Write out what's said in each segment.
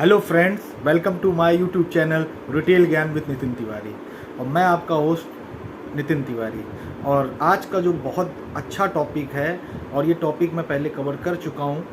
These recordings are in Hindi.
Hello friends, welcome to my YouTube channel retail Gyan with Nitin Tiwari. और मैं आपका होस्ट नितिन तिवारी। और आज का जो बहुत अच्छा टॉपिक है, और ये टॉपिक मैं पहले कवर कर चुका हूँ,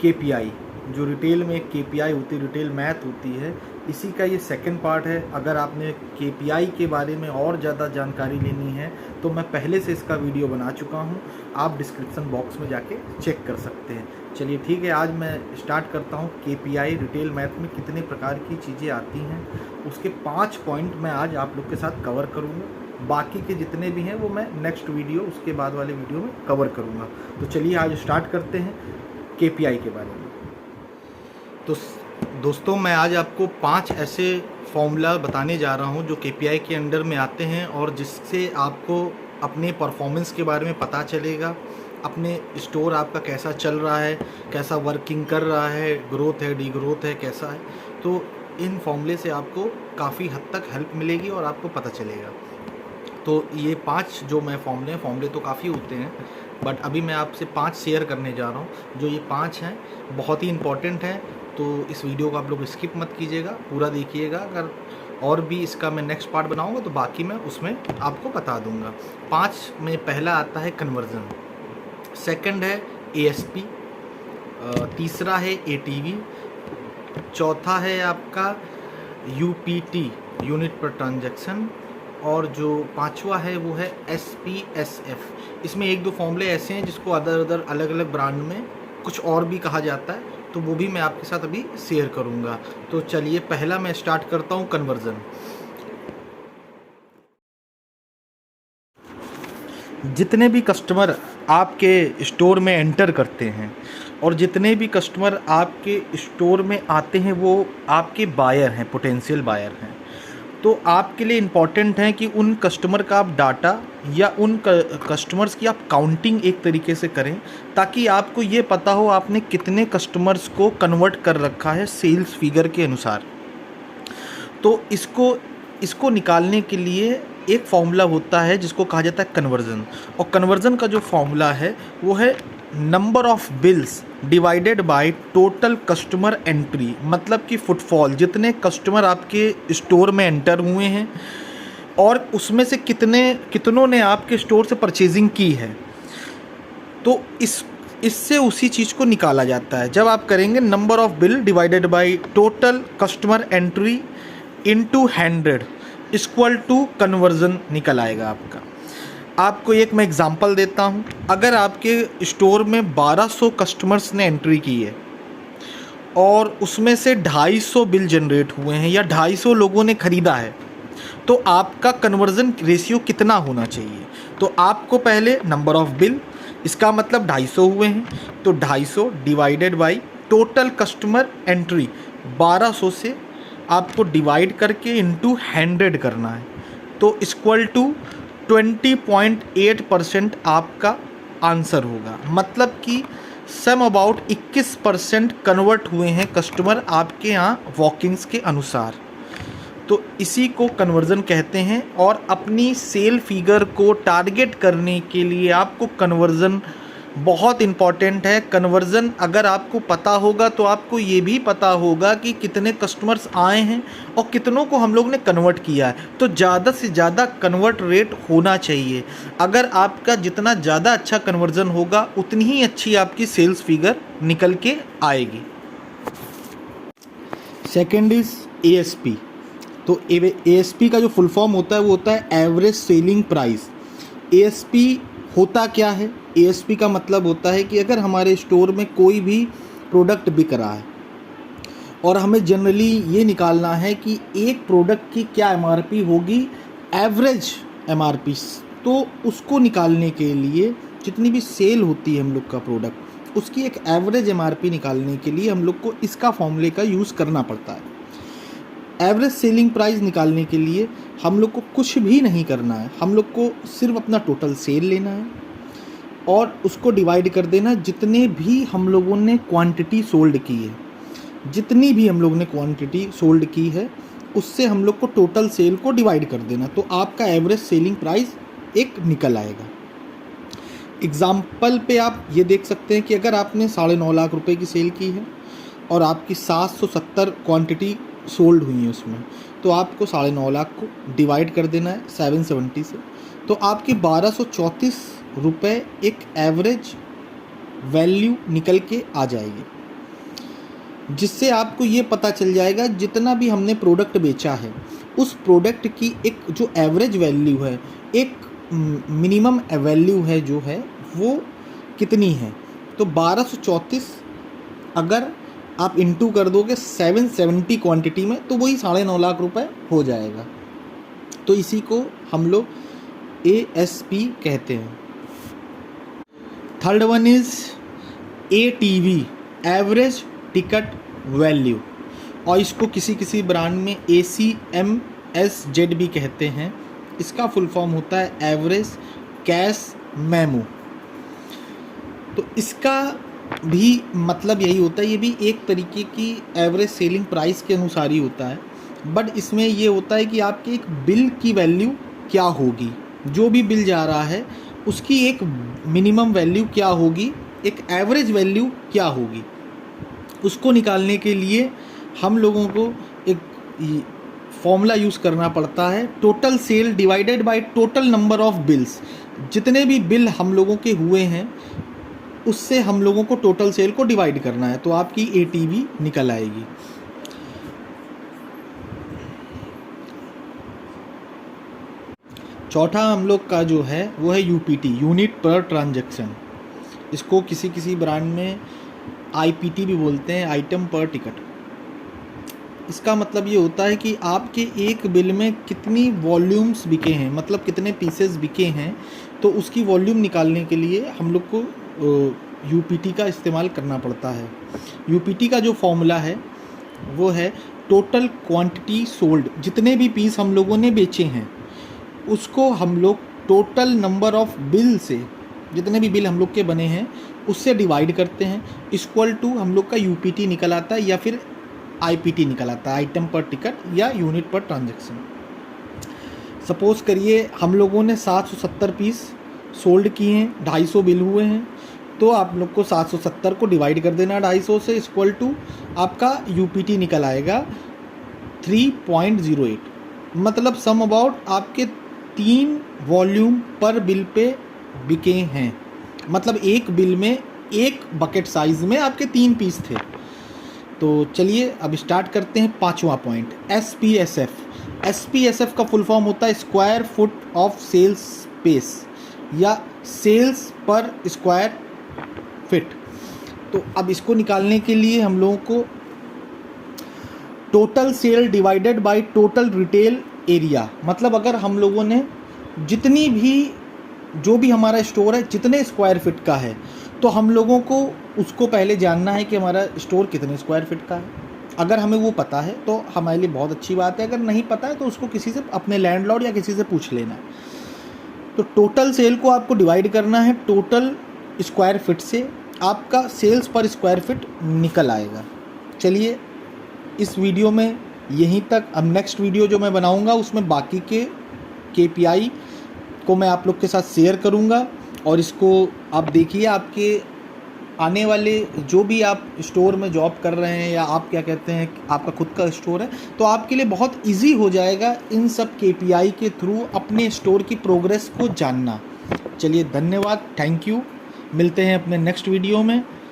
केपीआई। जो रिटेल में एक केपीआई होती है, रिटेल मैथ होती है, इसी का ये सेकंड पार्ट है। अगर आपने केपीआई के बारे में और ज़्यादा जानकारी लेनी है तो मैं पहले से इसका वीडियो बना चुका हूँ, आप डिस्क्रिप्शन बॉक्स में जाके चेक कर सकते हैं। चलिए ठीक है, आज मैं स्टार्ट करता हूँ। केपीआई रिटेल मैथ में कितने प्रकार की चीज़ें आती हैं, उसके 5 पॉइंट मैं आज आप लोग के साथ कवर करूँगा। बाकी के जितने भी हैं वो मैं नेक्स्ट वीडियो, उसके बाद वाले वीडियो में कवर करूँगा। तो चलिए आज स्टार्ट करते हैं केपीआई के बारे में। तो दोस्तों, मैं आज आपको 5 ऐसे फॉर्मूला बताने जा रहा हूं जो केपीआई के अंडर में आते हैं, और जिससे आपको अपने परफॉर्मेंस के बारे में पता चलेगा, अपने स्टोर आपका कैसा चल रहा है, कैसा वर्किंग कर रहा है, ग्रोथ है, डी ग्रोथ है, कैसा है। तो इन फॉर्मूले से आपको काफ़ी हद तक हेल्प मिलेगी और आपको पता चलेगा। तो ये 5 जो मैं फॉर्मूले तो काफ़ी होते हैं, बट अभी मैं आपसे 5 शेयर करने जा रहा हूँ। जो ये 5 हैं बहुत ही इम्पॉर्टेंट हैं, तो इस वीडियो को आप लोग स्किप मत कीजिएगा, पूरा देखिएगा। अगर और भी इसका मैं नेक्स्ट पार्ट बनाऊंगा तो बाकी मैं उसमें आपको बता दूंगा। 5 में पहला आता है कन्वर्जन, सेकंड है एएसपी, तीसरा है एटीवी, चौथा है आपका यूपीटी, यूनिट पर ट्रांजैक्शन, और जो 5वां है वो है एसपीएसएफ। इसमें 1-2 फॉर्मूले ऐसे हैं जिसको अदर अलग अलग ब्रांड में कुछ और भी कहा जाता है, तो वो भी मैं आपके साथ अभी शेयर करूंगा। तो चलिए पहला मैं स्टार्ट करता हूं, कन्वर्जन। जितने भी कस्टमर आपके स्टोर में एंटर करते हैं और जितने भी कस्टमर आपके स्टोर में आते हैं वो आपके बायर हैं, पोटेंशियल बायर हैं। तो आपके लिए इम्पॉर्टेंट है कि उन कस्टमर का आप डाटा या उन कस्टमर्स की आप काउंटिंग एक तरीके से करें, ताकि आपको ये पता हो आपने कितने कस्टमर्स को कन्वर्ट कर रखा है सेल्स फिगर के अनुसार। तो इसको निकालने के लिए एक फॉर्मूला होता है जिसको कहा जाता है कन्वर्जन। और कन्वर्जन का जो फॉर्मूला है वो है number of bills divided by total customer entry. मतलब कि फुटफॉल, जितने कस्टमर आपके स्टोर में एंटर हुए हैं और उसमें से कितनों ने आपके स्टोर से परचेजिंग की है। तो इससे उसी चीज़ को निकाला जाता है। जब आप करेंगे number of bill divided by total customer entry into 100 equal to conversion निकल आएगा आपका। आपको एक मैं एग्जांपल देता हूं। अगर आपके स्टोर में 1200 कस्टमर्स ने एंट्री की है और उसमें से 250 बिल जनरेट हुए हैं या 250 लोगों ने ख़रीदा है, तो आपका कन्वर्जन रेशियो कितना होना चाहिए? तो आपको पहले नंबर ऑफ बिल, इसका मतलब 250 हुए हैं, तो 250 divided by total customer entry 1200 से आपको डिवाइड करके इनटू 100 करना है, तो इक्वल टू 20.8% आपका आंसर होगा। मतलब कि सम अबाउट 21% कन्वर्ट हुए हैं कस्टमर आपके यहाँ वॉकिंग्स के अनुसार। तो इसी को कन्वर्जन कहते हैं। और अपनी सेल फिगर को टारगेट करने के लिए आपको कन्वर्जन बहुत इम्पॉर्टेंट है। कन्वर्जन अगर आपको पता होगा तो आपको ये भी पता होगा कि कितने कस्टमर्स आए हैं और कितनों को हम लोग ने कन्वर्ट किया है। तो ज़्यादा से ज़्यादा कन्वर्ट रेट होना चाहिए। अगर आपका जितना ज़्यादा अच्छा कन्वर्जन होगा उतनी ही अच्छी आपकी सेल्स फिगर निकल के आएगी। Second is ASP. तो एएसपी का जो फुल फॉर्म होता है वो होता है एवरेज सेलिंग प्राइस। एएसपी होता क्या है? एएसपी का मतलब होता है कि अगर हमारे स्टोर में कोई भी प्रोडक्ट बिक रहा है और हमें जनरली ये निकालना है कि एक प्रोडक्ट की क्या एमआरपी होगी, एवरेज एमआरपी, तो उसको निकालने के लिए जितनी भी सेल होती है हम लोग का प्रोडक्ट, उसकी एक एवरेज एमआरपी निकालने के लिए हम लोग को इसका फॉर्मूले का यूज़ करना पड़ता है। एवरेज सेलिंग प्राइस निकालने के लिए हम लोग को कुछ भी नहीं करना है, हम लोग को सिर्फ अपना टोटल सेल लेना है और उसको डिवाइड कर देना जितने भी हम लोगों ने क्वांटिटी सोल्ड की है। जितनी भी हम लोग ने क्वांटिटी सोल्ड की है उससे हम लोग को टोटल सेल को डिवाइड कर देना, तो आपका एवरेज सेलिंग प्राइस एक निकल आएगा। एग्जाम्पल पे आप ये देख सकते हैं कि अगर आपने 9.5 लाख रुपए की सेल की है और आपकी 770 क्वांटिटी सोल्ड हुई है उसमें, तो आपको 9.5 लाख को डिवाइड कर देना है 770 से, तो आपके 1234 रुपये एक एवरेज वैल्यू निकल के आ जाएगी, जिससे आपको ये पता चल जाएगा जितना भी हमने प्रोडक्ट बेचा है उस प्रोडक्ट की एक जो एवरेज वैल्यू है, एक मिनिमम वैल्यू है जो है वो कितनी है। तो 1234 अगर आप इंटू कर दोगे 770 क्वांटिटी में तो वही 9.5 लाख रुपए हो जाएगा। तो इसी को हम लोग ASP कहते हैं। Third one is ATV, average ticket value, और इसको किसी किसी ब्रांड में ACMSZ भी कहते हैं। इसका फुल फॉर्म होता है एवरेज कैश मेमो। तो इसका भी मतलब यही होता है, ये भी एक तरीके की एवरेज सेलिंग प्राइस के अनुसार ही होता है, बट इसमें ये होता है कि आपके एक बिल की वैल्यू क्या होगी, जो भी बिल जा रहा है उसकी एक मिनिमम वैल्यू क्या होगी, एक एवरेज वैल्यू क्या होगी, उसको निकालने के लिए हम लोगों को एक फॉर्मूला यूज़ करना पड़ता है, total sale divided by total number of bills. जितने भी बिल हम लोगों के हुए हैं उससे हम लोगों को टोटल सेल को डिवाइड करना है, तो आपकी ATV निकल आएगी। चौथा हम लोग का जो है वो है UPT, यूनिट पर ट्रांजैक्शन। इसको किसी किसी ब्रांड में IPT भी बोलते हैं, आइटम पर टिकट। इसका मतलब ये होता है कि आपके एक बिल में कितनी वॉल्यूम्स बिके हैं, मतलब कितने पीसेस बिके हैं, तो उसकी वॉल्यूम निकालने के लिए हम लोग को UPT का इस्तेमाल करना पड़ता है। UPT का जो फॉर्मूला है वो है टोटल क्वांटिटी सोल्ड, जितने भी पीस हम लोगों ने बेचे हैं उसको हम लोग टोटल नंबर ऑफ बिल से, जितने भी बिल हम लोग के बने हैं उससे डिवाइड करते हैं, इक्वल टू हम लोग का UPT निकल आता है या फिर IPT निकल आता है, आइटम पर टिकट या यूनिट पर ट्रांजैक्शन। सपोज़ करिए हम लोगों ने 770 पीस सोल्ड किए हैं, 250 बिल हुए हैं, तो आप लोग को 770 को डिवाइड कर देना 250 से, इक्वल टू आपका UPT निकल आएगा 3.08, मतलब सम अबाउट आपके 3 वॉल्यूम पर बिल पे बिके हैं, मतलब एक बिल में एक बकेट साइज़ में आपके 3 पीस थे। तो चलिए अब स्टार्ट करते हैं 5वां पॉइंट, SPSF। SPSF का फुल फॉर्म होता है square foot of sales space या सेल्स पर स्क्वायर फिट। तो अब इसको निकालने के लिए हम लोगों को total sale divided by total retail area, मतलब अगर हम लोगों ने जितनी भी जो भी हमारा स्टोर है जितने स्क्वायर फिट का है, तो हम लोगों को उसको पहले जानना है कि हमारा स्टोर कितने स्क्वायर फिट का है। अगर हमें वो पता है तो हमारे लिए बहुत अच्छी बात है, अगर नहीं पता है तो उसको किसी से, अपने लैंडलॉर्ड या किसी से पूछ लेना है। तो टोटल सेल को आपको डिवाइड करना है टोटल स्क्वायर फिट से, आपका सेल्स पर स्क्वायर फिट निकल आएगा। चलिए इस वीडियो में यहीं तक, अब नेक्स्ट वीडियो जो मैं बनाऊंगा उसमें बाकी के KPI को मैं आप लोग के साथ शेयर करूंगा, और इसको आप देखिए, आपके आने वाले जो भी आप स्टोर में जॉब कर रहे हैं या आप क्या कहते हैं आपका खुद का स्टोर है, तो आपके लिए बहुत इजी हो जाएगा इन सब KPI के थ्रू अपने स्टोर की प्रोग्रेस को जानना। चलिए धन्यवाद, थैंक यू, मिलते हैं अपने नेक्स्ट वीडियो में।